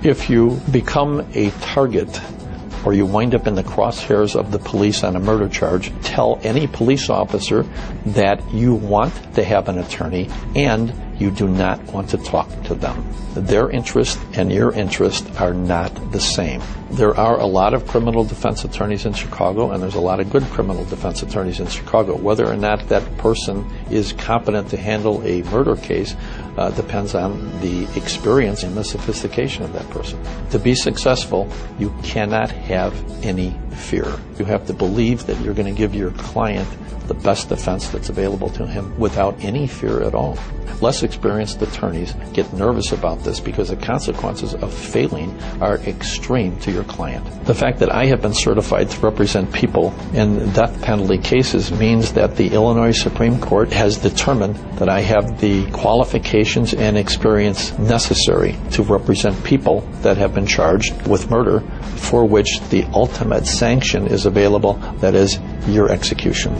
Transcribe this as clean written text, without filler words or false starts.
If you become a target or you wind up in the crosshairs of the police on a murder charge, tell any police officer that you want to have an attorney and you do not want to talk to them. Their interest and your interest are not the same. There are a lot of criminal defense attorneys in Chicago, and there's a lot of good criminal defense attorneys in Chicago. Whether or not that person is competent to handle a murder case depends on the experience and the sophistication of that person. To be successful, you cannot have any fear. You have to believe that you're going to give your client the best defense that's available to him without any fear at all. Less experienced attorneys get nervous about this because the consequences of failing are extreme to your client. The fact that I have been certified to represent people in death penalty cases means that the Illinois Supreme Court has determined that I have the qualifications and experience necessary to represent people that have been charged with murder for which the ultimate sanction is available, that is, your execution.